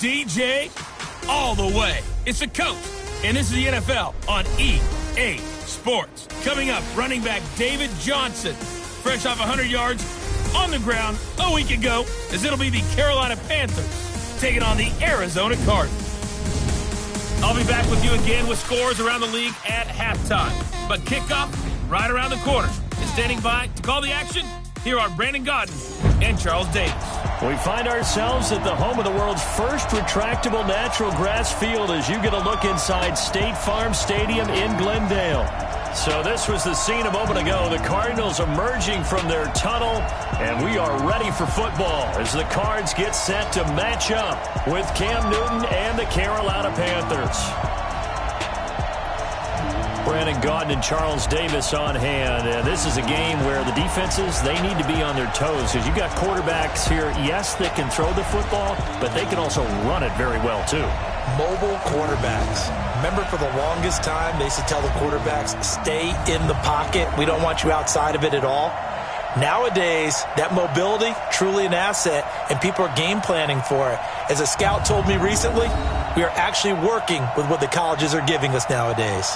DJ all the way. It's the coach, and this is the NFL on EA Sports. Coming up, running back David Johnson, fresh off 100 yards on the ground a week ago, as it'll be the Carolina Panthers taking on the Arizona Cardinals. I'll be back with you again with scores around the league at halftime. But kickoff right around the corner. And standing by to call the action, here are Brandon Gaudin and Charles Davis. We find ourselves at the home of the world's first retractable natural grass field as you get a look inside State Farm Stadium in Glendale. So this was the scene a moment ago. The Cardinals emerging from their tunnel, and we are ready for football as the Cards get set to match up with Cam Newton and the Carolina Panthers. Brandon Gaudin and Charles Davis on hand. And this is a game where the defenses, they need to be on their toes because you've got quarterbacks here, yes, that can throw the football, but they can also run it very well, too. Mobile quarterbacks. Remember, for the longest time, they used to tell the quarterbacks, stay in the pocket. We don't want you outside of it at all. Nowadays, that mobility, truly an asset, and people are game planning for it. As a scout told me recently, we are actually working with what the colleges are giving us nowadays.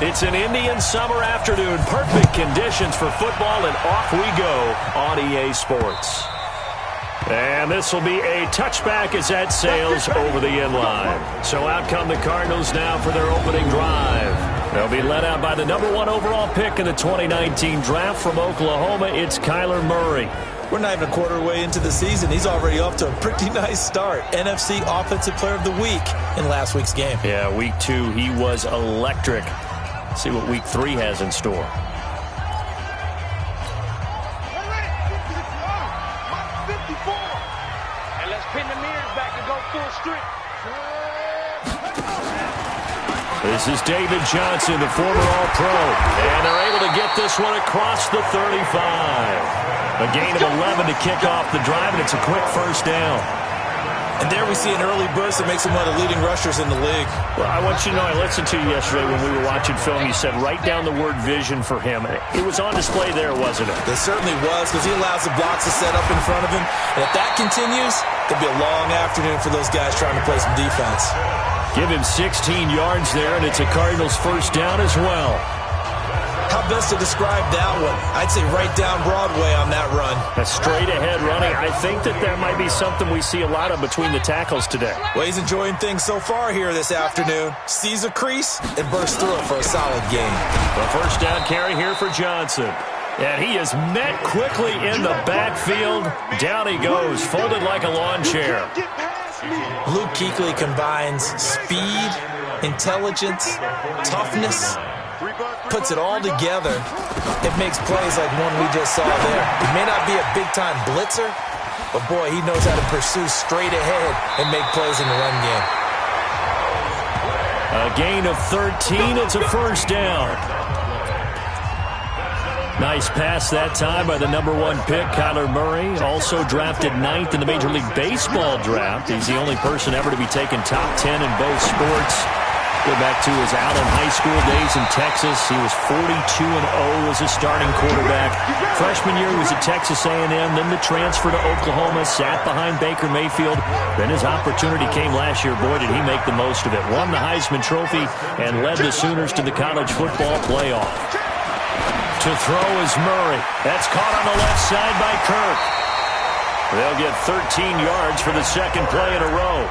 It's an Indian summer afternoon. Perfect conditions for football, and off we go on EA Sports. And this will be a touchback as that sails over the end line. So out come the Cardinals now for their opening drive. They'll be led out by the number 1 overall pick in the 2019 draft from Oklahoma. It's Kyler Murray. We're not even a quarter way into the season. He's already off to a pretty nice start. NFC Offensive Player of the Week in last week's game. Yeah, week 2, he was electric. See what week 3 has in store. And let's pin the mirrors back and go full strength. This is David Johnson, the former All-Pro. And they're able to get this one across the 35. A gain of 11 to kick off the drive, and it's a quick first down. And there we see an early burst that makes him one of the leading rushers in the league. Well, I want you to know, I listened to you yesterday when we were watching film. You said write down the word vision for him. It was on display there, wasn't it? It certainly was, because he allows the blocks to set up in front of him. And if that continues, there'll be a long afternoon for those guys trying to play some defense. Give him 16 yards there, and it's a Cardinals first down as well. How best to describe that one? I'd say right down Broadway on that run. A straight-ahead running. I think that might be something we see a lot of between the tackles today. Well, he's enjoying things so far here this afternoon. Sees a crease and bursts through it for a solid gain. The first down carry here for Johnson. And he is met quickly in the backfield. Down he goes, folded like a lawn chair. Luke Kuechly combines speed, intelligence, toughness, puts it all together. It makes plays like one we just saw there. He may not be a big-time blitzer, but boy, he knows how to pursue straight ahead and make plays in the run game. A gain of 13. It's a first down. Nice pass that time by the number 1 pick, Kyler Murray. Also drafted 9th in the Major League Baseball draft. He's the only person ever to be taken top 10 in both sports. Go back to his Allen High School days in Texas. He was 42-0 as a starting quarterback. Freshman year, he was at Texas A&M. Then the transfer to Oklahoma, sat behind Baker Mayfield. Then his opportunity came last year. Boy, did he make the most of it. Won the Heisman Trophy and led the Sooners to the college football playoff. To throw is Murray. That's caught on the left side by Kirk. They'll get 13 yards for the second play in a row.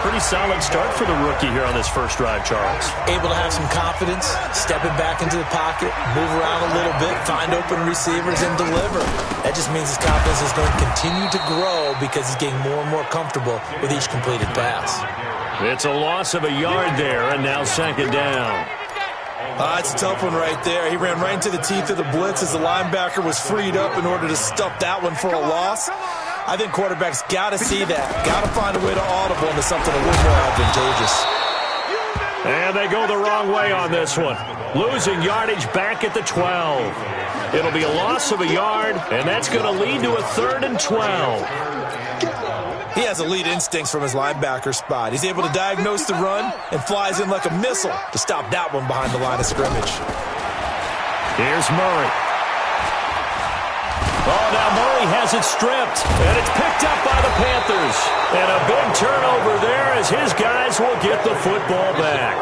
Pretty solid start for the rookie here on this first drive, Charles. Able to have some confidence, stepping back into the pocket, move around a little bit, find open receivers, and deliver. That just means his confidence is going to continue to grow because he's getting more and more comfortable with each completed pass. It's a loss of a yard there, and now second down. It's a tough one right there. He ran right into the teeth of the blitz as the linebacker was freed up in order to stuff that one for a loss. I think quarterbacks got to see that. Got to find a way to audible into something a little more advantageous. And they go the wrong way on this one. Losing yardage back at the 12. It'll be a loss of a yard, and that's going to lead to a 3rd and 12. He has elite instincts from his linebacker spot. He's able to diagnose the run and flies in like a missile to stop that one behind the line of scrimmage. Here's Murray. Oh, now Murray has it stripped, and it's picked up by the Panthers. And a big turnover there as his guys will get the football back.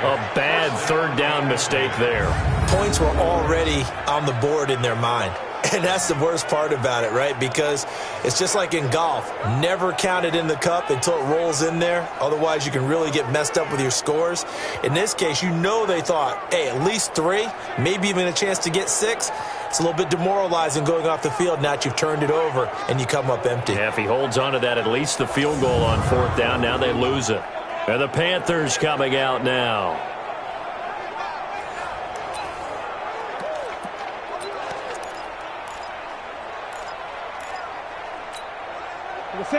A bad 3rd down mistake there. Points were already on the board in their mind. And that's the worst part about it, right? Because it's just like in golf. Never count it in the cup until it rolls in there. Otherwise, you can really get messed up with your scores. In this case, you know they thought, hey, at least 3, maybe even a chance to get 6. It's a little bit demoralizing going off the field now that you've turned it over and you come up empty. Yeah, if he holds on to that, at least the field goal on 4th down, now they lose it. And the Panthers coming out now.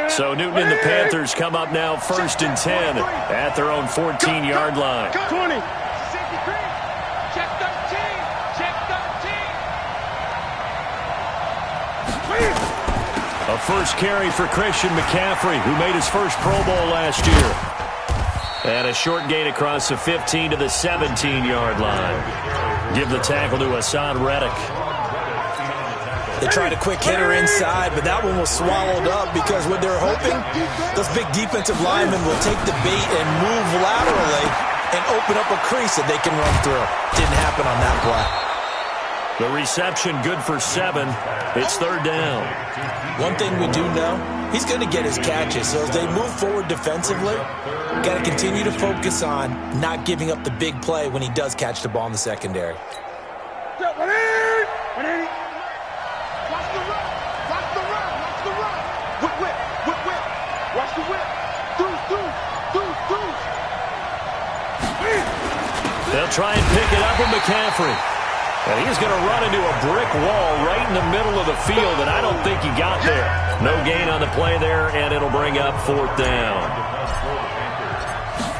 So Newton and the Panthers come up now 1st and 10 at their own 14-yard line. 20. Check 13. Check 13. A first carry for Christian McCaffrey, who made his first Pro Bowl last year. And a short gain across the 15 to the 17-yard line. Give the tackle to Hassan Reddick. They tried a quick hitter inside, but that one was swallowed up because what they're hoping, those big defensive linemen will take the bait and move laterally and open up a crease that they can run through. Didn't happen on that play. The reception good for 7. It's 3rd down. One thing we do know, he's going to get his catches. So as they move forward defensively, got to continue to focus on not giving up the big play when he does catch the ball in the secondary. They'll try and pick it up with McCaffrey. And he's going to run into a brick wall right in the middle of the field, and I don't think he got there. No gain on the play there, and it'll bring up 4th down.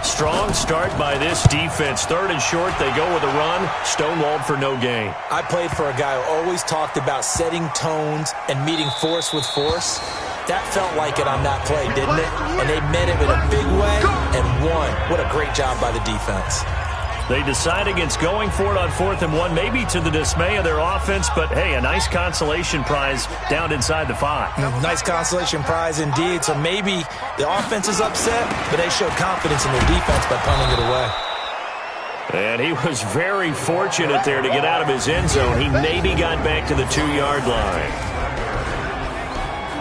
Strong start by this defense. 3rd and short, they go with a run. Stonewalled for no gain. I played for a guy who always talked about setting tones and meeting force with force. That felt like it on that play, didn't it? And they met him in a big way and won. What a great job by the defense. They decide against going for it on 4th and 1, maybe to the dismay of their offense, but hey, a nice consolation prize down inside the 5. Nice consolation prize indeed. So maybe the offense is upset, but they showed confidence in their defense by punting it away. And he was very fortunate there to get out of his end zone. He maybe got back to the 2-yard line.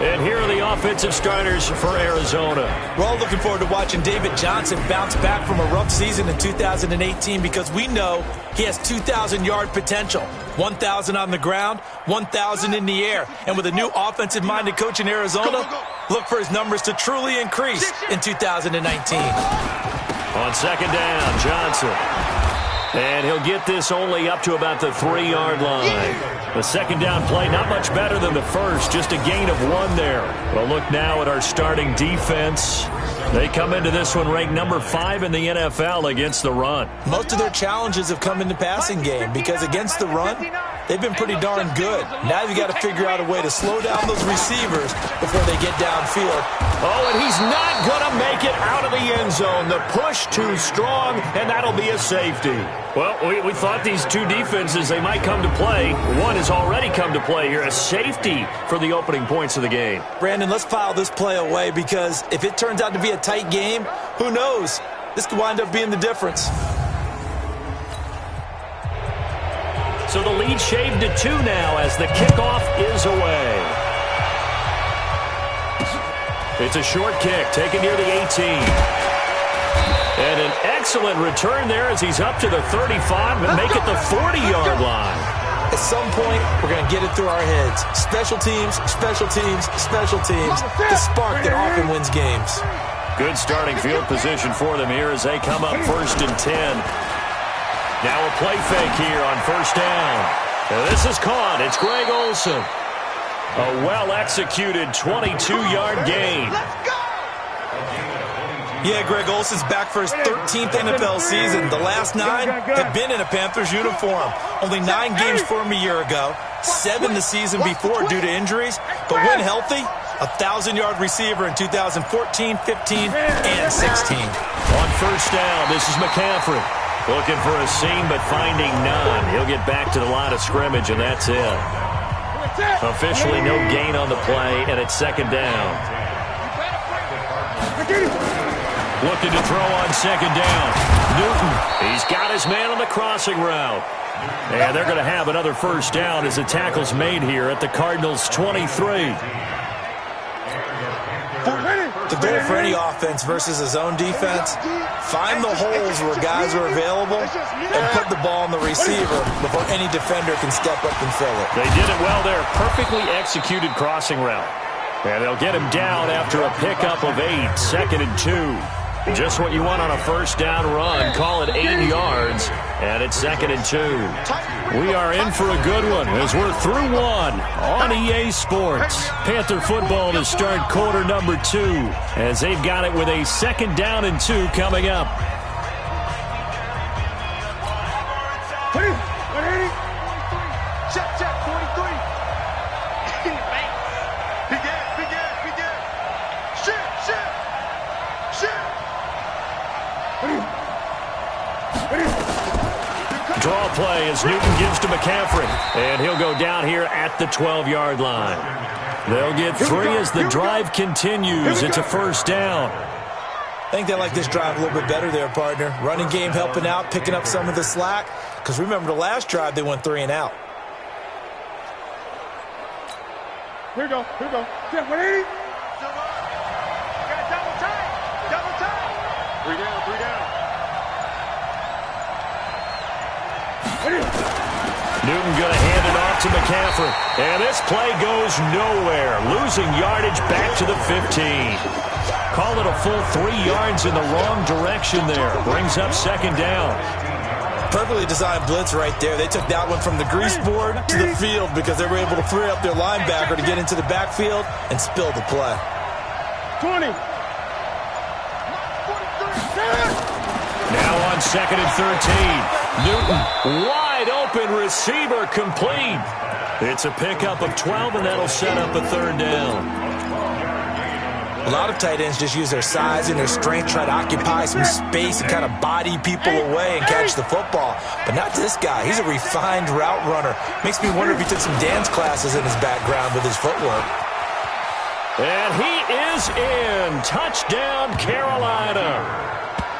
And here are the offensive starters for Arizona. We're all looking forward to watching David Johnson bounce back from a rough season in 2018 because we know he has 2,000-yard potential. 1,000 on the ground, 1,000 in the air. And with a new offensive-minded coach in Arizona, look for his numbers to truly increase in 2019. On 2nd down, Johnson. And he'll get this only up to about the 3-yard line. The 2nd down play, not much better than the first, just a gain of 1 there. Well, look now at our starting defense. They come into this one ranked number 5 in the NFL against the run. Most of their challenges have come in the passing game because against the run, they've been pretty darn good. Now you've got to figure out a way to slow down those receivers before they get downfield. Oh, and he's not going to make it out of the end zone. The push too strong, and that'll be a safety. Well, we thought these two defenses, they might come to play. One has already come to play here, a safety for the opening points of the game. Brandon, let's file this play away because if it turns out to be a tight game, who knows? This could wind up being the difference. So the lead shaved to 2 now as the kickoff is away. It's a short kick taken near the 18. And an excellent return there as he's up to the 35 and make it the 40-yard line. At some point, we're going to get it through our heads. Special teams, special teams, special teams. The spark that often wins games. Good starting field position for them here as they come up 1st and 10. Now a play fake here on 1st down. And this is caught. It's Greg Olsen. A well-executed 22-yard gain. Yeah, Greg Olsen's back for his 13th NFL season. The last 9 have been in a Panthers uniform. Only 9 games for him a year ago, 7 the season before due to injuries. But when healthy, a 1,000-yard receiver in 2014, 15, and 16. On first down, this is McCaffrey. Looking for a seam, but finding none. He'll get back to the line of scrimmage, and that's it. Officially no gain on the play, and it's second down. Looking to throw on second down. Newton, he's got his man on the crossing route. And they're going to have another first down as the tackle's made here at the Cardinals' 23. The goal for any offense versus a zone defense, find the holes where guys are available and put the ball on the receiver before any defender can step up and fill it. They did it well there. Perfectly executed crossing route. And they'll get him down after a pickup of 8, second and 2. Just what you want on a first down run. Call it 8 yards, and it's second and 2. We are in for a good one as we're through one on EA Sports. Panther football to start quarter number 2 as they've got it with a second down and 2 coming up. Check, 43. Draw play as Newton gives to McCaffrey. And he'll go down here at the 12-yard line. They'll get 3 as the drive continues. It's a first down. I think they like this drive a little bit better there, partner. Running game helping out, picking up some of the slack. Because remember, the last drive, they went 3 and out. Here we go. Yeah, 180. Got double time. 3 down. Newton going to hand it off to McCaffrey. And this play goes nowhere. Losing yardage back to the 15. Call it a full 3 yards in the wrong direction there. Brings up second down. Perfectly designed blitz right there. They took that one from the grease board to the field because they were able to free up their linebacker to get into the backfield and spill the play. 20. Now on second and 13. Newton, wide open receiver, complete. It's a pickup of 12, and that'll set up a third down. A lot of tight ends just use their size and their strength, try to occupy some space and kind of body people away and catch the football. But not this guy. He's a refined route runner. Makes me wonder if he took some dance classes in his background with his footwork. And he is in. Touchdown, Carolina.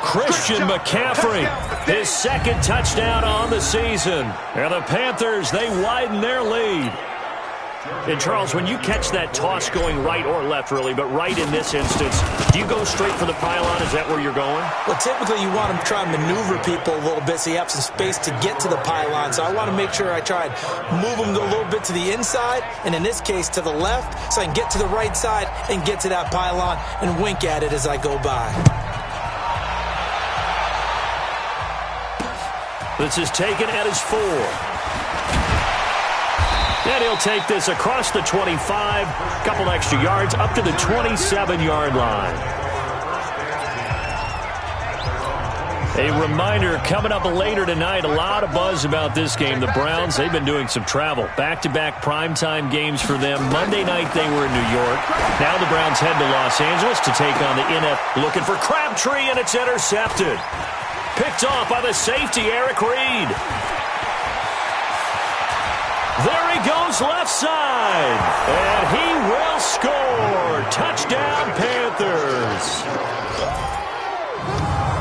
Christian McCaffrey, his second touchdown on the season. And the Panthers, they widen their lead. And, Charles, when you catch that toss going right or left, really, but right in this instance, do you go straight for the pylon? Is that where you're going? Well, typically you want to try and maneuver people a little bit so you have some space to get to the pylon. So I want to make sure I try and move them a little bit to the inside, and in this case to the left, so I can get to the right side and get to that pylon and wink at it as I go by. This is taken at his 4. And he'll take this across the 25, couple extra yards, up to the 27-yard line. A reminder, coming up later tonight, a lot of buzz about this game. The Browns, they've been doing some travel. Back-to-back primetime games for them. Monday night they were in New York. Now the Browns head to Los Angeles to take on the NF. Looking for Crabtree, and it's intercepted. Picked off by the safety, Eric Reed. There he goes left side. And he will score. Touchdown, Panthers.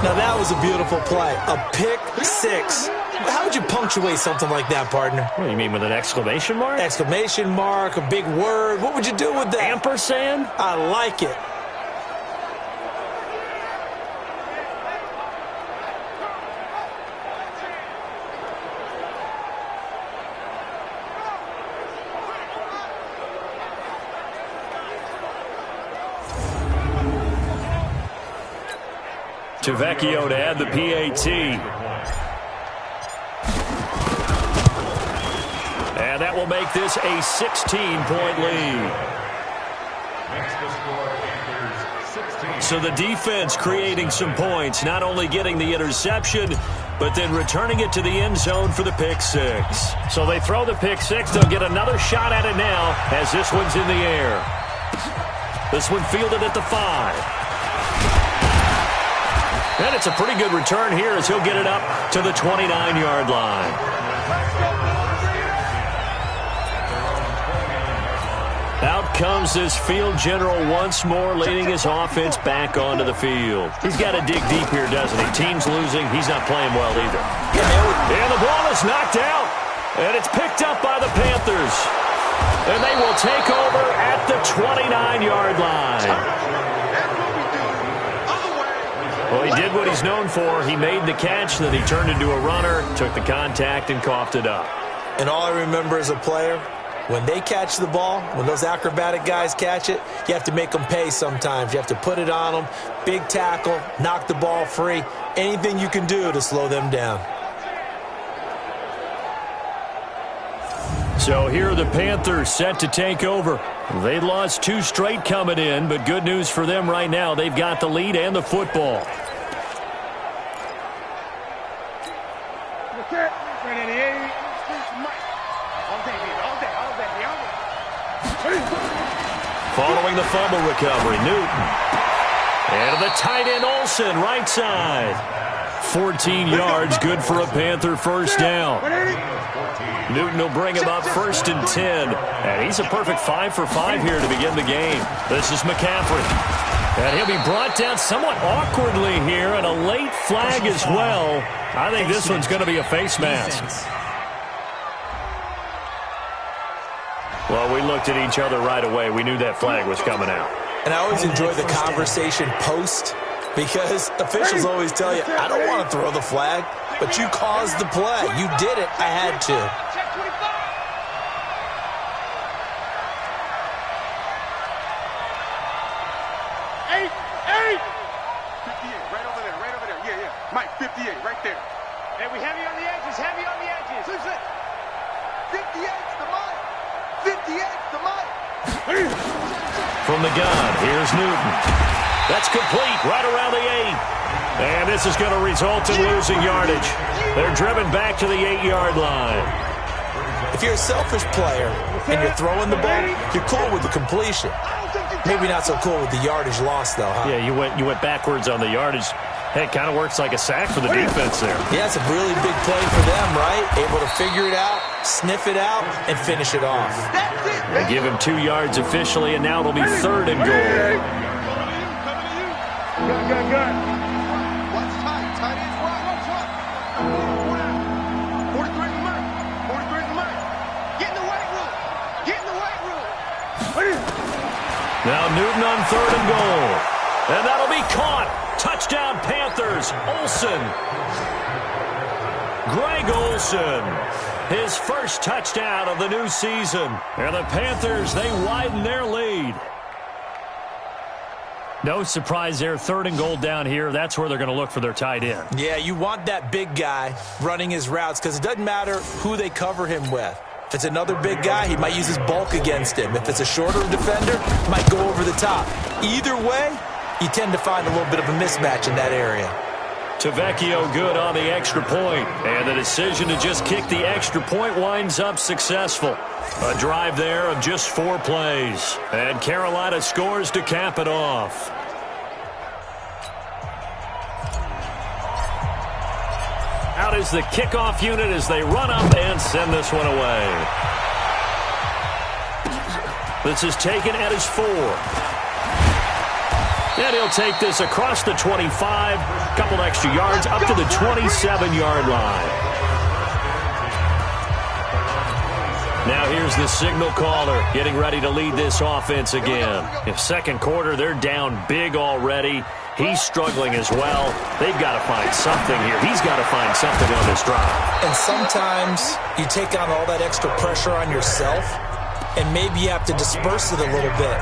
Now that was a beautiful play. A pick six. How would you punctuate something like that, partner? What do you mean, with an exclamation mark? Exclamation mark, a big word. What would you do with that? Ampersand? I like it. Vecchio to add the PAT. And that will make this a 16-point lead. Next to score, Panthers So the defense creating some points, not only getting the interception, but then returning it to the end zone for the pick six. So they throw the pick six. They'll get another shot at it now as this one's in the air. This one fielded at the 5. And it's a pretty good return here as he'll get it up to the 29-yard line. Out comes this field general once more, leading his offense back onto the field. He's got to dig deep here, doesn't he? Team's losing. He's not playing well either. And the ball is knocked out. And it's picked up by the Panthers. And they will take over at the 29-yard line. Well, he did what he's known for. He made the catch, then he turned into a runner, took the contact, and coughed it up. And all I remember as a player, when they catch the ball, when those acrobatic guys catch it, you have to make them pay sometimes. You have to put it on them, big tackle, knock the ball free, anything you can do to slow them down. So here are the Panthers set to take over. They lost 2 straight coming in, but good news for them right now. They've got the lead and the football. Following the fumble recovery, Newton. And the tight end, Olsen, right side. 14 yards, good for a Panther first down. Newton will bring him up 1st and 10. And he's a perfect 5 for 5 here to begin the game. This is McCaffrey. And he'll be brought down somewhat awkwardly here, and a late flag as well. I think this one's going to be a face mask. Well, we looked at each other right away. We knew that flag was coming out. And I always enjoy the conversation post, because officials always tell you, I don't want to throw the flag, but you caused the play. You did it. I had to. Eight. 58, right over there. Yeah. Mike, 58, right there. Hey, we heavy on the edges. Who's it? 58's the Mike. 58's the Mike. From the gun, here's Newton. That's complete, right around the 8. And this is going to result in losing yardage. They're driven back to the 8-yard line. If you're a selfish player and you're throwing the ball, you're cool with the completion. Maybe not so cool with the yardage loss, though, huh? Yeah, you went backwards on the yardage. Hey, it kind of works like a sack for the defense there. Yeah, it's a really big play for them, right? Able to figure it out, sniff it out, and finish it off. They give him 2 yards officially, and now it'll be 3rd and goal. Gun. Watch tight. Tight is right. Watch. 43 in the mic. 43 in the mic. Get in the weight room. Now Newton on 3rd and goal. And that'll be caught. Touchdown Panthers. Olsen. Greg Olsen. His first touchdown of the new season. And the Panthers, they widen their lead. No surprise there. 3rd and goal down here. That's where they're going to look for their tight end. Yeah, you want that big guy running his routes because it doesn't matter who they cover him with. If it's another big guy, he might use his bulk against him. If it's a shorter defender, he might go over the top. Either way, you tend to find a little bit of a mismatch in that area. Tavecchio good on the extra point. And the decision to just kick the extra point winds up successful. A drive there of just 4 plays. And Carolina scores to cap it off. Out is the kickoff unit as they run up and send this one away. This is taken at his 4. And he'll take this across the 25, couple extra yards, up to the 27-yard line. Now here's the signal caller getting ready to lead this offense again. In 2nd quarter, they're down big already. He's struggling as well. They've got to find something here. He's got to find something on this drive. And sometimes you take on all that extra pressure on yourself, and maybe you have to disperse it a little bit.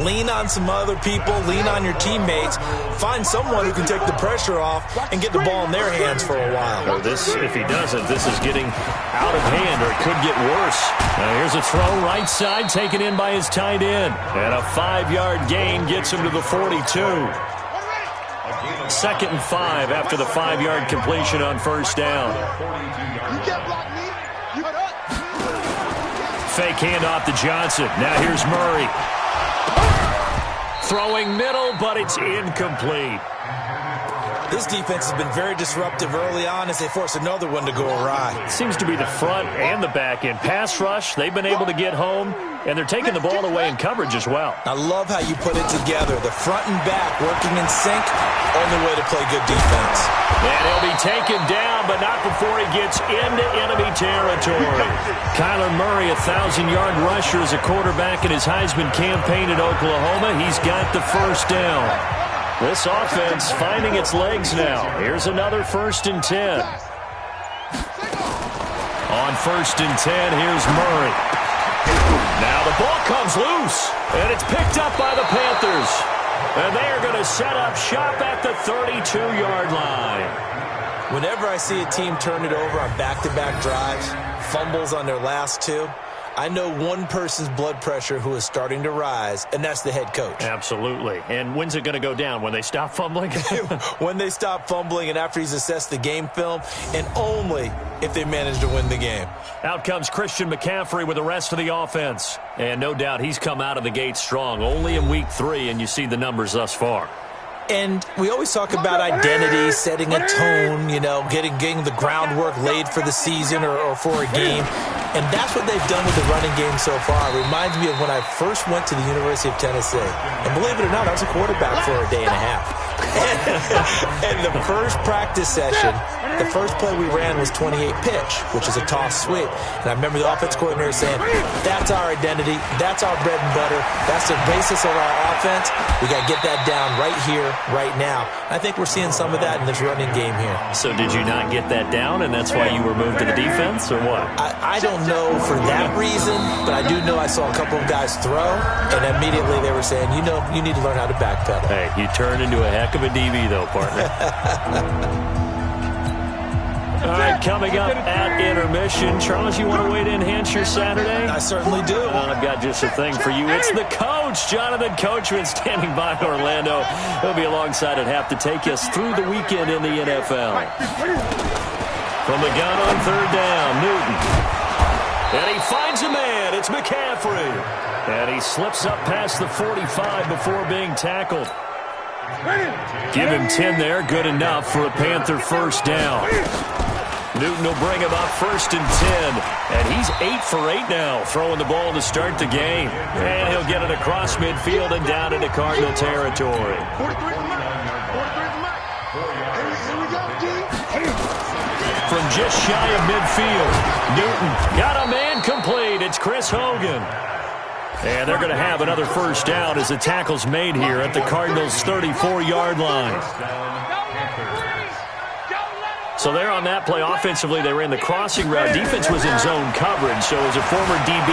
Lean on some other people, lean on your teammates, find someone who can take the pressure off and get the ball in their hands for a while. If he doesn't, this is getting out of hand, or it could get worse. Now here's a throw right side, taken in by his tight end. And a 5-yard gain gets him to the 42. 2nd and 5 after the 5-yard completion on first down. Fake handoff to Johnson. Now here's Murray. Throwing middle, but it's incomplete. This defense has been very disruptive early on as they force another one to go awry. It seems to be the front and the back end. Pass rush, they've been able to get home, and they're taking the ball away in coverage as well. I love how you put it together. The front and back working in sync, only way to play good defense. And he'll be taken down, but not before he gets into enemy territory. Kyler Murray, 1,000-yard rusher as a quarterback in his Heisman campaign at Oklahoma. He's got the first down. This offense finding its legs now. Here's another 1st and 10. On 1st and 10, here's Murray. Now the ball comes loose, and it's picked up by the Panthers. And they are going to set up shop at the 32-yard line. Whenever I see a team turn it over on back-to-back drives, fumbles on their last 2, I know one person's blood pressure who is starting to rise, and that's the head coach. Absolutely. And when's it going to go down? When they stop fumbling? When they stop fumbling and after he's assessed the game film, and only if they manage to win the game. Out comes Christian McCaffrey with the rest of the offense. And no doubt he's come out of the gate strong. Only in week 3, and you see the numbers thus far. And we always talk about identity, setting a tone, getting the groundwork laid for the season or for a game. And that's what they've done with the running game so far. It reminds me of when I first went to the University of Tennessee. And believe it or not, I was a quarterback for a day and a half. And the first practice session, the first play we ran was 28 pitch, which is a toss sweep. And I remember the offense coordinator saying, that's our identity, that's our bread and butter, that's the basis of our offense. We got to get that down right here, right now. I think we're seeing some of that in this running game here. So did you not get that down, and that's why you were moved to the defense, or what? I don't know for that reason, but I do know I saw a couple of guys throw, and immediately they were saying, you need to learn how to backpedal. Hey, you turned into a heck of a DB, though, partner. All right, coming up at intermission. Charles, you want a way to enhance your Saturday? I certainly do. I've got just a thing for you. It's the coach, Jonathan Coachman, standing by in Orlando. He'll be alongside at half to take us through the weekend in the NFL. From the gun on 3rd down, Newton. And he finds a man. It's McCaffrey. And he slips up past the 45 before being tackled. Give him 10 there. Good enough for a Panther first down. Newton will bring him up 1st and 10. And he's 8 for 8 now, throwing the ball to start the game. And he'll get it across midfield and down into Cardinal territory. From just shy of midfield, Newton got a man complete. It's Chris Hogan. And they're going to have another first down as the tackle's made here at the Cardinals' 34-yard line. So there on that play, offensively, they ran the crossing route. Defense was in zone coverage. So as a former DB,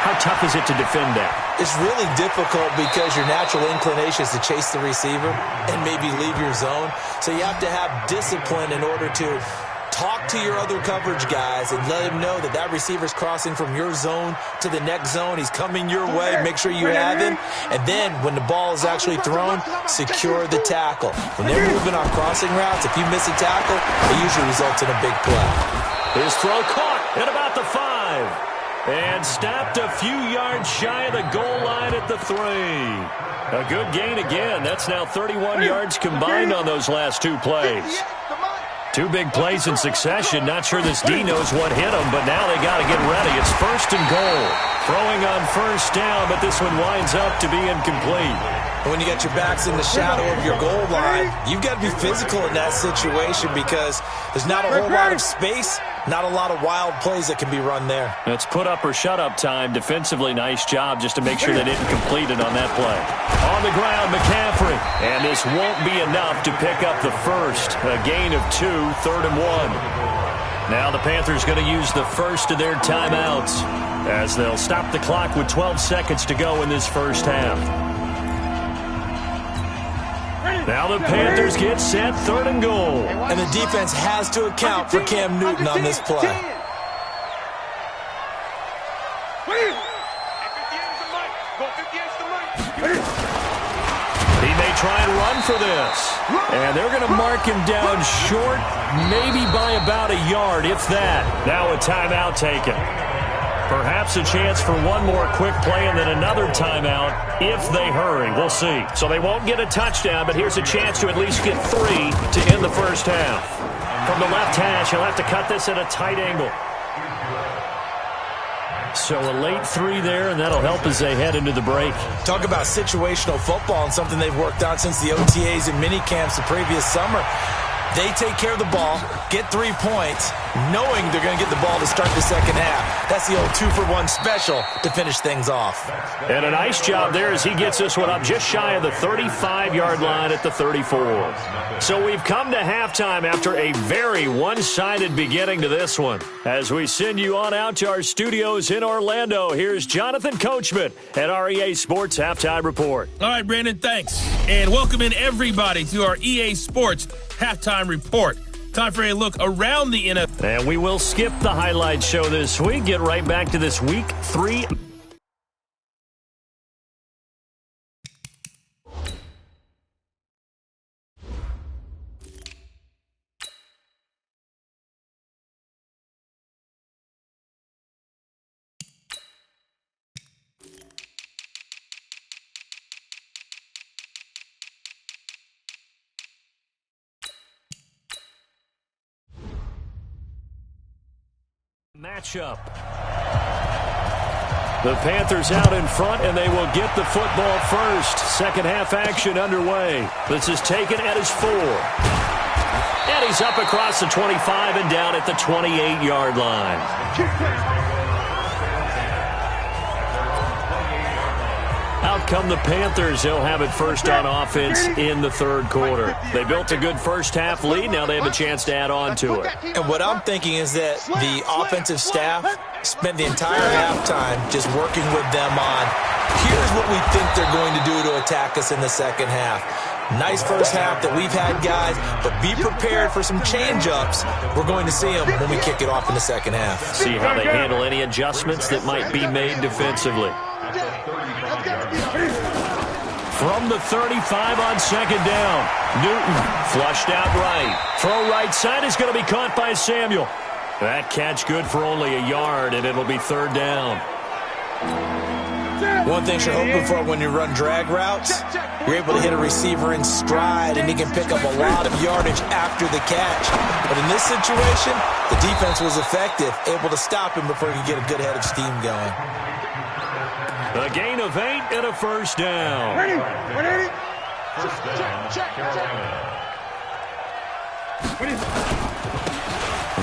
how tough is it to defend that? It's really difficult because your natural inclination is to chase the receiver and maybe leave your zone. So you have to have discipline in order to talk to your other coverage guys and let him know that that receiver's crossing from your zone to the next zone. He's coming your way. Make sure you have him. And then when the ball is actually thrown, secure the tackle. When they're moving on crossing routes, if you miss a tackle, it usually results in a big play. His throw caught at about the 5. And stopped a few yards shy of the goal line at the 3. A good gain again. That's now 31 yards combined on those last 2 plays. 2 big plays in succession. Not sure this D knows what hit him, but now they got to get ready. It's 1st and goal. Throwing on first down, but this one winds up to be incomplete. When you got your backs in the shadow of your goal line, you've got to be physical in that situation because there's not a whole lot of space, not a lot of wild plays that can be run there. It's put up or shut up time. Defensively, nice job just to make sure they didn't complete it on that play. On the ground, McCaffrey. And this won't be enough to pick up the first. A gain of 2, 3rd and 1. Now the Panthers going to use the first of their timeouts. as they'll stop the clock with 12 seconds to go in this first half. Now the Panthers get set, 3rd and goal. And the defense has to account for Cam Newton on this play. He may try and run for this. And they're going to mark him down short, maybe by about a yard, if that. Now a timeout taken. Perhaps a chance for one more quick play and then another timeout if they hurry. We'll see. So they won't get a touchdown, but here's a chance to at least get 3 to end the first half. From the left hash, he'll have to cut this at a tight angle. So a late 3 there, and that'll help as they head into the break. Talk about situational football and something they've worked on since the OTAs and mini camps the previous summer. They take care of the ball, get 3 points, knowing they're going to get the ball to start the second half. That's the old 2-for-1 special to finish things off. And a nice job there as he gets this one up just shy of the 35-yard line at the 34. So we've come to halftime after a very one-sided beginning to this one. As we send you on out to our studios in Orlando, here's Jonathan Coachman at our EA Sports Halftime Report. All right, Brandon, thanks. And welcome in everybody to our EA Sports Halftime Report. Time for a look around the NFL. And we will skip the highlight show this week. Get right back to this Week 3. Matchup. The Panthers out in front, and they will get the football first. Second half action underway. This is taken at his 4. And he's up across the 25 and down at the 28-yard line. Out come the Panthers. They'll have it first on offense in the 3rd quarter. They built a good first half lead. Now they have a chance to add on to it. And what I'm thinking is that the offensive staff spent the entire halftime just working with them on, here's what we think they're going to do to attack us in the second half. Nice first half that we've had, guys, but be prepared for some change-ups. We're going to see them when we kick it off in the second half. See how they handle any adjustments that might be made defensively. From the 35 on second down. Newton flushed out right. Throw right side is going to be caught by Samuel. That catch good for only a yard, and it'll be 3rd down. One thing you're hoping for when you run drag routes, you're able to hit a receiver in stride, and he can pick up a lot of yardage after the catch. But in this situation, the defense was effective, able to stop him before he could get a good head of steam going. A gain of 8 and a first down. Ready?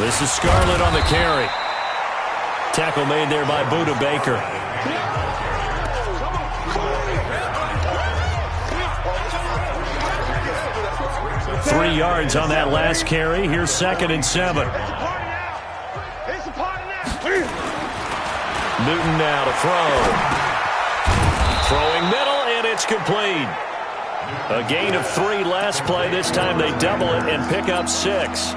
This is Scarlett on the carry. Tackle made there by Buda Baker. Three yards on that last carry. Here's 2nd and 7. Newton now to throw. Throwing middle, and it's complete. A gain of 3 last play. This time they double it and pick up 6.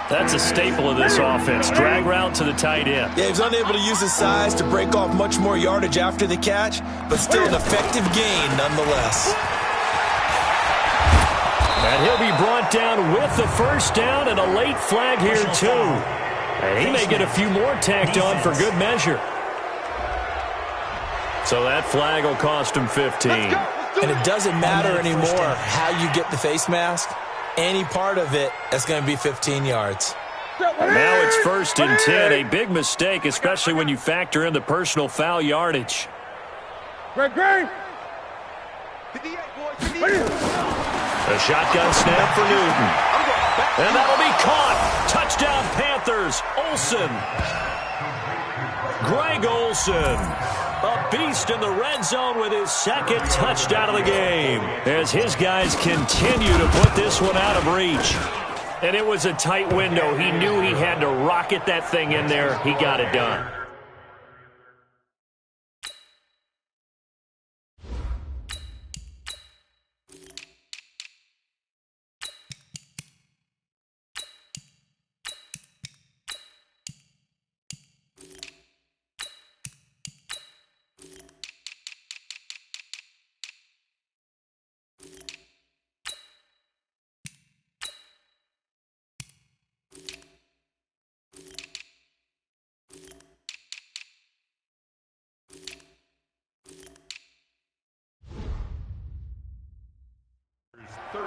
That's a staple of this offense. Drag route to the tight end. Yeah, he was unable to use his size to break off much more yardage after the catch, but still an effective gain nonetheless. And he'll be brought down with the first down and a late flag here, too. And he may get a few more tacked on for good measure. So that flag will cost him 15. And it doesn't matter anymore how you get the face mask. Any part of it, that's going to be 15 yards. And now it's 1st and 10. A big mistake, especially when you factor in the personal foul yardage. Greg. A shotgun snap for Newton. And that'll be caught. Touchdown Panthers. Olsen. Greg Olsen. A beast in the red zone with his 2nd touchdown of the game as his guys continue to put this one out of reach. And it was a tight window. He knew he had to rocket that thing in there. He got it done.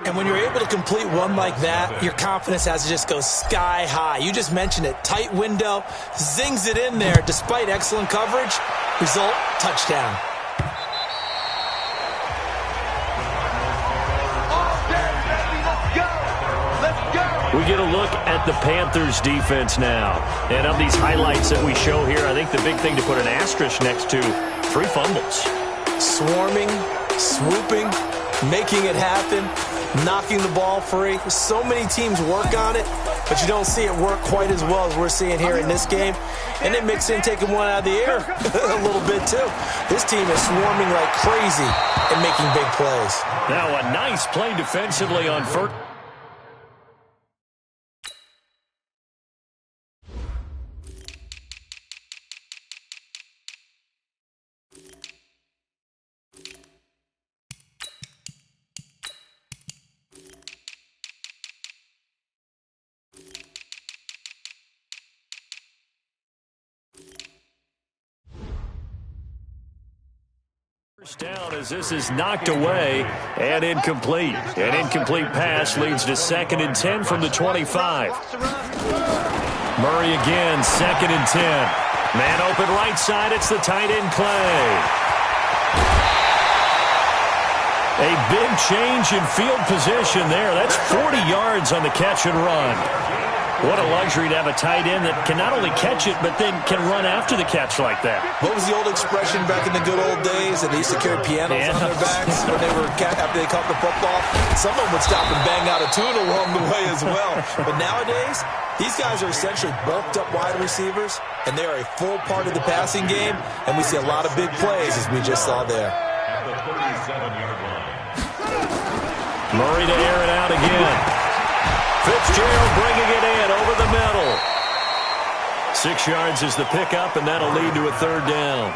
And when you're able to complete one like that, your confidence has to just go sky high. You just mentioned it. Tight window, zings it in there despite excellent coverage. Result, touchdown. We get a look at the Panthers defense now. And of these highlights that we show here, I think the big thing to put an asterisk next to, 3 fumbles. Swarming, swooping, making it happen, knocking the ball free. So many teams work on it, but you don't see it work quite as well as we're seeing here in this game. And then mix in taking one out of the air a little bit too. This team is swarming like crazy and making big plays. Now a nice play defensively on first. Down as this is knocked away and incomplete. An incomplete pass leads to 2nd and 10 from the 25. Murray again, 2nd and 10. Man open right side, it's the tight end Clay. A big change in field position there. That's 40 yards on the catch and run. What a luxury to have a tight end that can not only catch it, but then can run after the catch like that. What was the old expression back in the good old days? That they used to carry pianos on their backs when they were after they caught the football. Someone would stop and bang out a tune along the way as well. But nowadays, these guys are essentially bulked up wide receivers, and they are a full part of the passing game, and we see a lot of big plays as we just saw there. Murray to air it out again. Fitzgerald bringing it in over the middle. 6 yards is the pickup, and that'll lead to a 3rd down.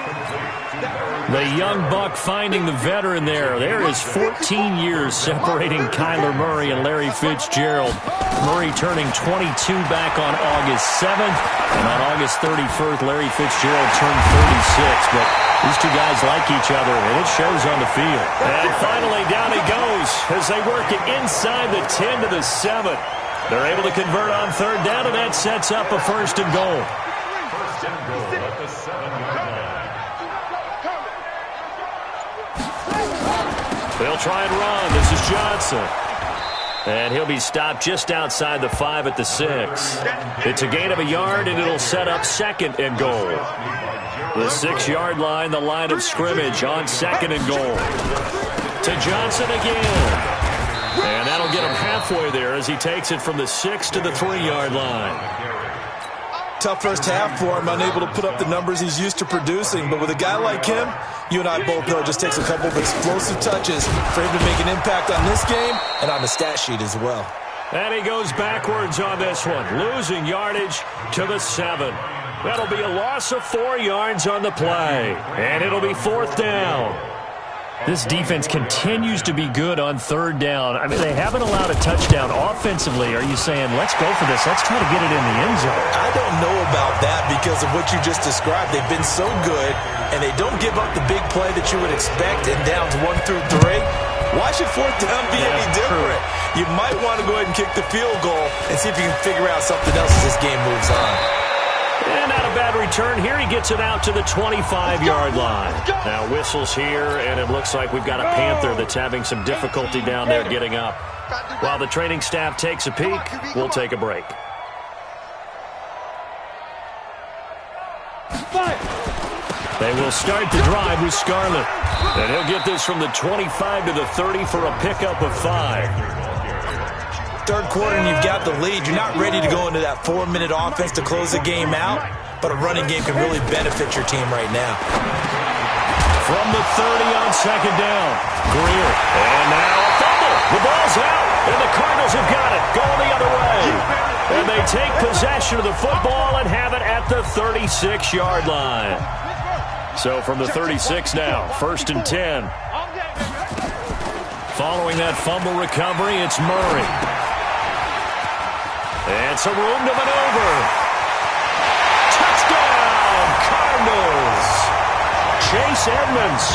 The young buck finding the veteran there. There is 14 years separating Kyler Murray and Larry Fitzgerald. Murray turning 22 back on August 7th, and on August 31st, Larry Fitzgerald turned 36. But these two guys like each other, and it shows on the field. And finally, down he goes as they work it inside the 10 to the 7. They're able to convert on 3rd down, and that sets up a 1st and goal. At the 7-yard line. They'll try and run. This is Johnson. And he'll be stopped just outside the 5 at the 6. It's a gain of a yard, and it'll set up 2nd and goal. The 6-yard line, the line of scrimmage on 2nd and goal. To Johnson again. And that'll get him halfway there as he takes it from the 6 to the 3-yard line. Tough first half for him, unable to put up the numbers he's used to producing. But with a guy like him, you and I both know it just takes a couple of explosive touches for him to make an impact on this game and on the stat sheet as well. And he goes backwards on this one, losing yardage to the 7. That'll be a loss of 4 yards on the play. And it'll be 4th down. This defense continues to be good on 3rd down. I mean, they haven't allowed a touchdown offensively. Are you saying, let's go for this? Let's try to get it in the end zone. I don't know about that because of what you just described. They've been so good, and they don't give up the big play that you would expect in downs 1 through 3. Why should 4th down be any different? True. You might want to go ahead and kick the field goal and see if you can figure out something else as this game moves on. And not a bad return here. He gets it out to the 25-yard line. Now whistles here, and it looks like we've got a Panther that's having some difficulty down there getting up. While the training staff takes a peek, we'll take a break. They will start the drive with Scarlett. And he'll get this from the 25 to the 30 for a pickup of 5. third quarter and you've got the lead, you're not ready to go into that 4-minute offense to close the game out, but a running game can really benefit your team right now. From the 30 on second down, Greer. And now a fumble. The ball's out, and the Cardinals have got it, going the other way. And they take possession of the football and have it at the 36-yard line. So from the 36 now, 1st and 10. Following that fumble recovery, it's Murray. And some room to maneuver. Touchdown, Cardinals. Chase Edmonds,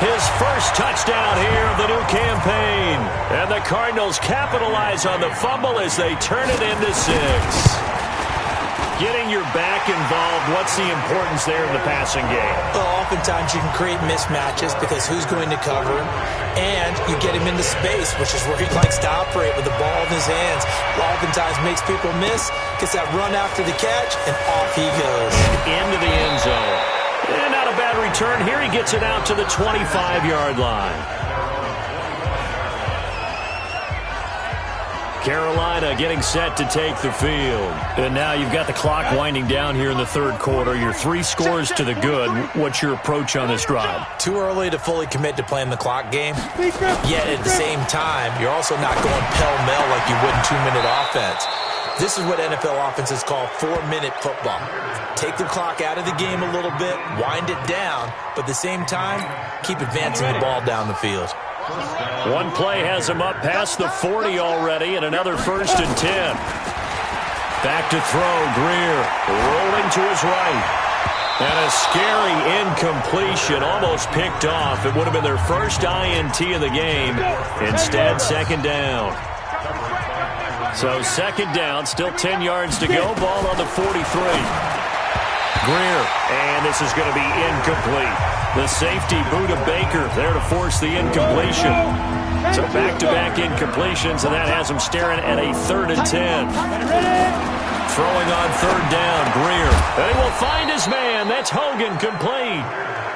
his first touchdown here of the new campaign. And the Cardinals capitalize on the fumble as they turn it into 6. Getting your back involved, what's the importance there in the passing game? Well, oftentimes you can create mismatches because who's going to cover him, and you get him into space, which is where he likes to operate with the ball in his hands. Oftentimes makes people miss, gets that run after the catch, and off he goes. Into the end zone. And not a bad return. Here he gets it out to the 25-yard line. Carolina getting set to take the field. And now you've got the clock winding down here in the third quarter. You're 3 scores to the good. What's your approach on this drive? Too early to fully commit to playing the clock game. Yet at the same time, you're also not going pell-mell like you would in 2-minute offense. This is what NFL offenses call 4-minute football. Take the clock out of the game a little bit, wind it down, but at the same time, keep advancing the ball down the field. One play has him up past the 40 already, and another 1st and 10. Back to throw, Greer, rolling to his right. And a scary incompletion, almost picked off. It would have been their first INT of the game. Instead, 2nd down. So 2nd down, still 10 yards to go. Ball on the 43. Greer, and this is going to be incomplete. The safety, Buda Baker, there to force the incompletion. So back-to-back incompletions, and that has him staring at a 3rd and 10. Throwing on 3rd down, Greer. And he will find his man. That's Hogan, complete.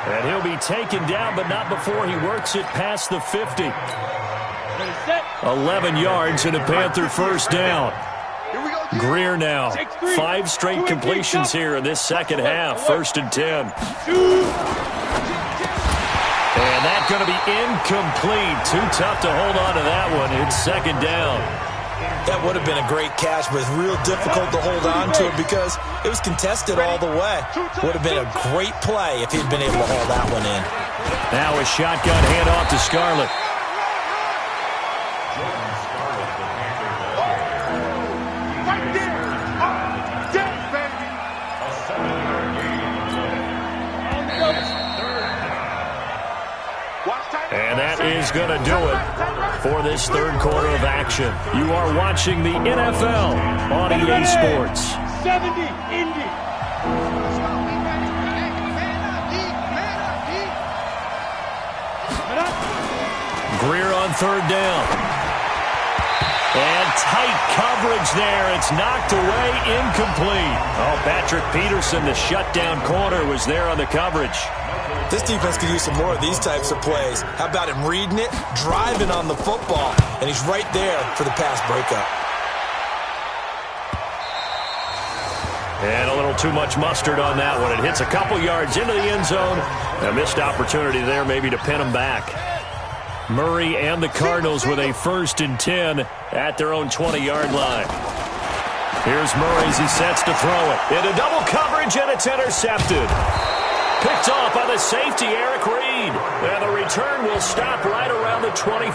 And he'll be taken down, but not before he works it past the 50. 11 yards and a Panther 1st down. Greer now, 5 straight completions here in this second half. 1st and 10. And that's going to be incomplete. Too tough to hold on to that one. It's 2nd down. That would have been a great catch, but it's real difficult to hold on to it because it was contested all the way. Would have been a great play if he'd been able to hold that one in. Now a shotgun handoff to Scarlett. And that is going to do it for this third quarter of action. You are watching the NFL on EA Sports. 70, Indy. Greer on 3rd down. And tight coverage there. It's knocked away, incomplete. Oh, Patrick Peterson, the shutdown corner, was there on the coverage. This defense could use some more of these types of plays. How about him reading it, driving on the football, and he's right there for the pass breakup. And a little too much mustard on that one. It hits a couple yards into the end zone. A missed opportunity there maybe to pin him back. Murray and the Cardinals with a 1st and 10 at their own 20-yard line. Here's Murray as he sets to throw it. Into double coverage, and it's intercepted. Picked off by the safety, Eric Reed. And the return will stop right around the 25.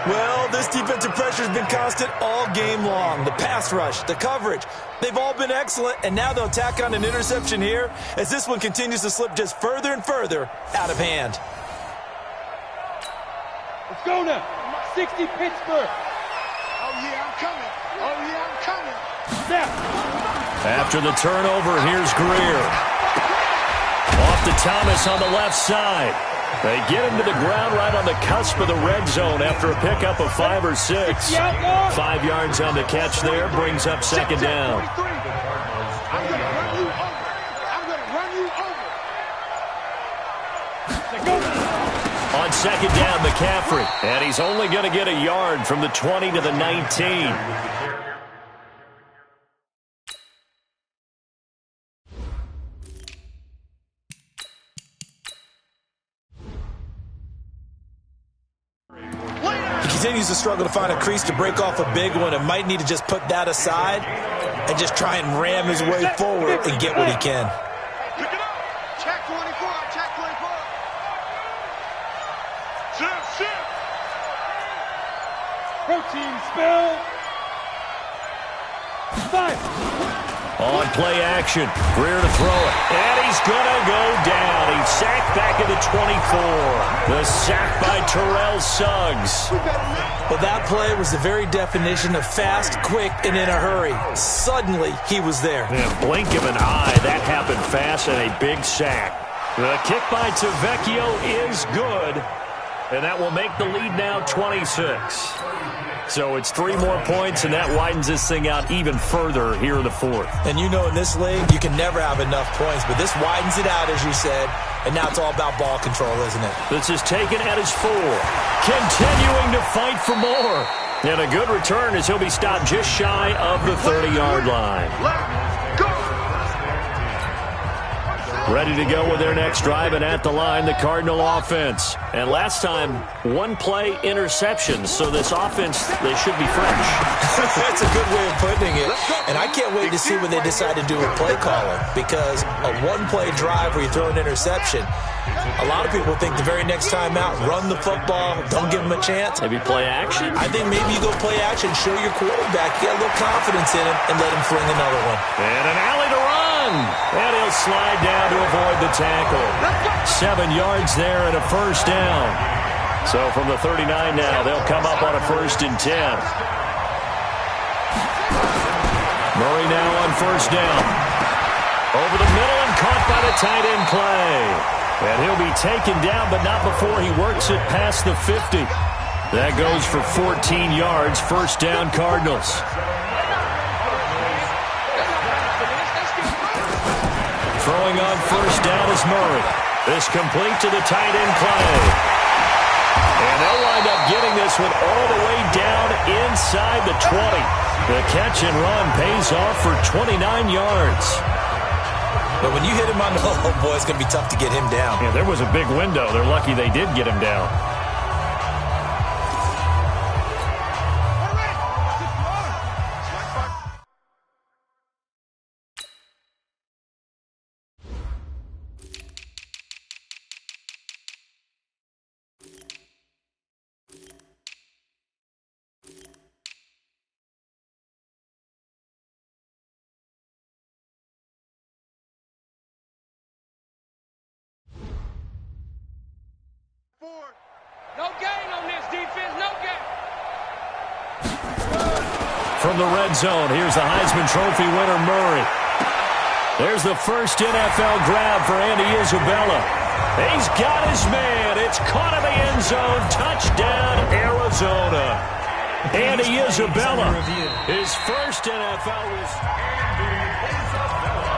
Well, this defensive pressure has been constant all game long. The pass rush, the coverage, they've all been excellent, and now they'll tack on an interception here as this one continues to slip just further and further out of hand. Let's go now. 60 Pittsburgh. Oh, yeah, I'm coming. Oh, yeah, I'm coming. Snap. After the turnover, here's Greer. Off to Thomas on the left side. They get him to the ground right on the cusp of the red zone after a pickup of 5 or 6. 5 yards on the catch there, brings up 2nd down. I'm going to run you over. I'm going to run you over. On second down, McCaffrey. And he's only going to get a yard from the 20 to the 19. He continues to struggle to find a crease to break off a big one and might need to just put that aside and just try and ram his way forward and get what he can. Pick it up. Check 24. Check 24. Shift. Protein spill. 5. On play action, Greer to throw it, and he's going to go down. He's sacked back at the 24. The sack by Terrell Suggs. Well, that play was the very definition of fast, quick, and in a hurry. Suddenly, he was there. In a blink of an eye, that happened fast and a big sack. The kick by Tavecchio is good, and that will make the lead now 26. So it's 3 more points, and that widens this thing out even further here in the fourth. And you know in this league, you can never have enough points, but this widens it out, as you said, and now it's all about ball control, isn't it? This is taken at his 4. Continuing to fight for more. And a good return as he'll be stopped just shy of the 30-yard line. Ready to go with their next drive, and at the line, the Cardinal offense. And last time, 1-play interception, so this offense, they should be fresh. That's a good way of putting it. And I can't wait to see when they decide to do a play caller, because a 1-play drive where you throw an interception, a lot of people think the very next time out, run the football, don't give him a chance. Maybe play action? I think maybe you go play action, show your quarterback, get a little confidence in him, and let him fling another one. And an alley to run. And he'll slide down to avoid the tackle. 7 yards there and a first down. So from the 39 now, they'll come up on a 1st and 10. Murray now on 1st down. Over the middle and caught by the tight end play. And he'll be taken down, but not before he works it past the 50. That goes for 14 yards. 1st down, Cardinals. Throwing on 1st down is Murray. This complete to the tight end play. And they'll wind up getting this one all the way down inside the 20. The catch and run pays off for 29 yards. But when you hit him on the oh boy, it's going to be tough to get him down. Yeah, there was a big window. They're lucky they did get him down. No gain on this defense, no gain. From the red zone, here's the Heisman Trophy winner, Murray. There's the first NFL grab for Andy Isabella. He's got his man. It's caught in the end zone. Touchdown, Arizona. Andy Isabella. His first NFL was Andy Isabella.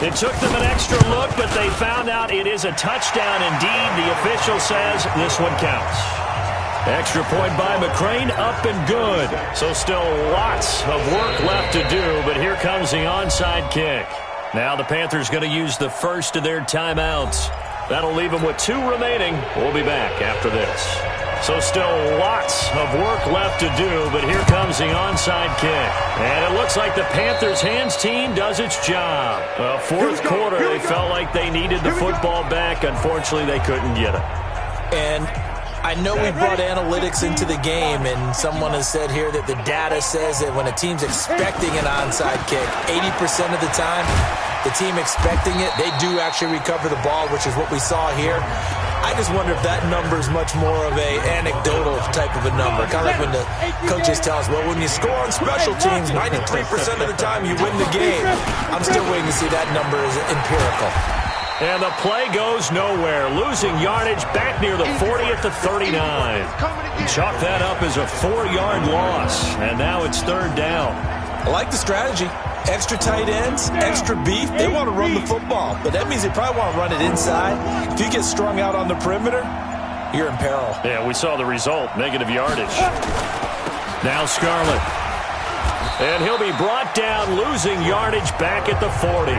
It took them an extra look, but they found out it is a touchdown indeed. The official says this one counts. Extra point by McCrane, up and good. So still lots of work left to do, but here comes the onside kick. Now the Panthers going to use the first of their timeouts. That'll leave them with 2 remaining. We'll be back after this. So still lots of work left to do, but here comes the onside kick. And it looks like the Panthers' hands team does its job. Fourth quarter, they felt like they needed the football back. Unfortunately, they couldn't get it. And I know we brought analytics into the game, and someone has said here that the data says that when a team's expecting an onside kick, 80% of the time, the team expecting it, they do actually recover the ball, which is what we saw here. I just wonder if that number is much more of a anecdotal type of a number. Kind of like when the coaches tell us, well, when you score on special teams, 93% of the time you win the game. I'm still waiting to see that number is empirical. And the play goes nowhere. Losing yardage back near the 40 at the 39. Chalk that up as a 4-yard loss. And now it's 3rd down. I like the strategy. Extra tight ends, extra beef. They want to run the football, but that means they probably want to run it inside. If you get strung out on the perimeter, you're in peril. Yeah, we saw the result, negative yardage. Now Scarlett. And he'll be brought down, losing yardage back at the 40.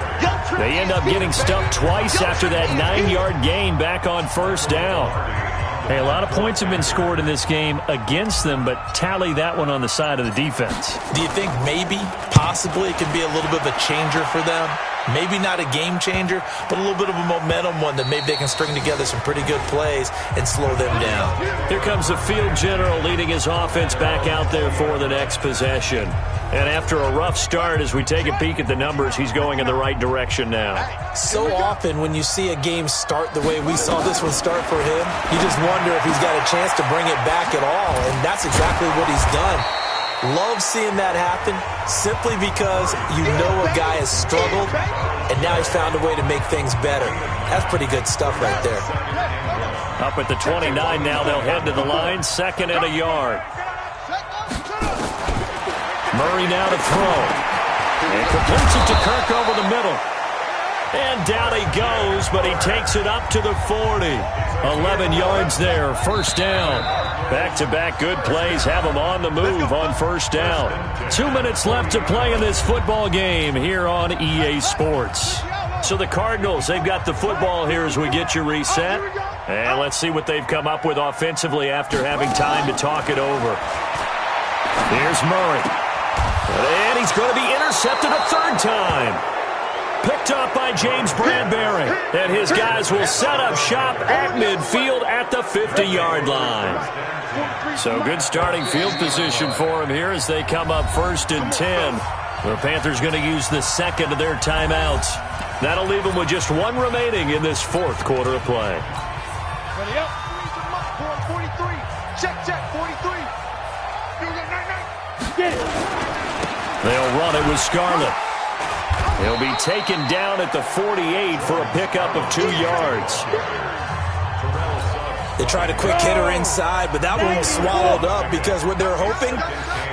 They end up getting stuffed twice after that 9-yard gain back on first down. Hey, a lot of points have been scored in this game against them, but tally that one on the side of the defense. Do you think maybe, possibly, it can be a little bit of a changer for them? Maybe not a game changer, but a little bit of a momentum one that maybe they can string together some pretty good plays and slow them down. Here comes the field general leading his offense back out there for the next possession. And after a rough start, as we take a peek at the numbers, he's going in the right direction now. So often when you see a game start the way we saw this one start for him, you just wonder if he's got a chance to bring it back at all, and that's exactly what he's done. Love seeing that happen simply because you know a guy has struggled, and now he's found a way to make things better. That's pretty good stuff right there. Up at the 29 now, they'll head to the line, 2nd and a yard. Murray now to throw. And completes it to Kirk over the middle. And down he goes, but he takes it up to the 40. 11 yards there, first down. Back-to-back good plays have him on the move on first down. 2 minutes left to play in this football game here on EA Sports. So the Cardinals, they've got the football here as we get you reset. And let's see what they've come up with offensively after having time to talk it over. Here's Murray. And he's going to be intercepted a third time. Picked up by James Bradbury. And his guys will set up shop at midfield at the 50-yard line. So good starting field position for him here as they come up 1st and 10. The Panthers going to use the second of their timeouts. That'll leave them with just one remaining in this 4th quarter of play. Ready up. 43. Check, 43. Get it. They'll run it with Scarlett. He'll be taken down at the 48 for a pickup of 2 yards. They tried a quick hitter inside, but that one was swallowed up because what they're hoping,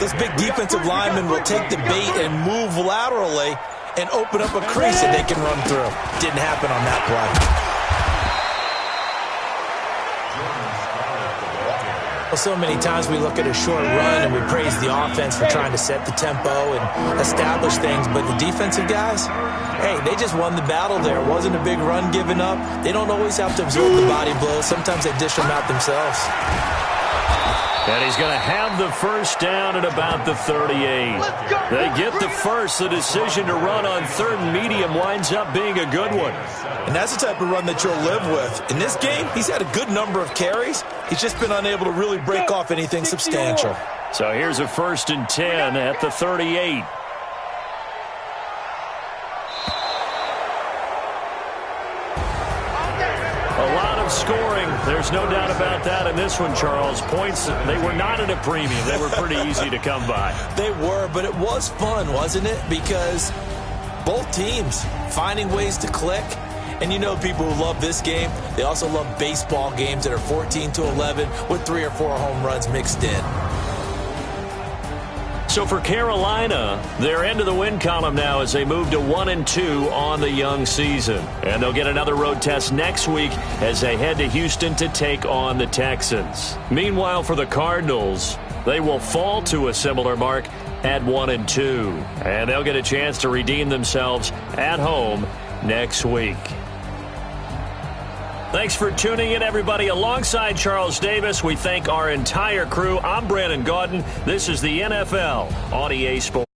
those big defensive linemen will take the bait and move laterally and open up a crease that they can run through. Didn't happen on that play. Well, so many times we look at a short run and we praise the offense for trying to set the tempo and establish things, but the defensive guys, hey, they just won the battle there. It wasn't a big run given up. They don't always have to absorb the body blows. Sometimes they dish them out themselves. And he's going to have the first down at about the 38. They get the first. The decision to run on 3rd and medium winds up being a good one. And that's the type of run that you'll live with. In this game, he's had a good number of carries. He's just been unable to really break off anything substantial. So here's a 1st and 10 at the 38. A lot of scoring. There's no doubt about that in this one, Charles. Points, they were not at a premium. They were pretty easy to come by. They were, but it was fun, wasn't it? Because both teams finding ways to click. And you know people who love this game, they also love baseball games that are 14-11 with 3 or 4 home runs mixed in. So for Carolina, they're into the win column now as they move to 1-2 on the young season. And they'll get another road test next week as they head to Houston to take on the Texans. Meanwhile, for the Cardinals, they will fall to a similar mark at 1-2. And they'll get a chance to redeem themselves at home next week. Thanks for tuning in, everybody. Alongside Charles Davis, we thank our entire crew. I'm Brandon Gaudin. This is the NFL on EA Sports.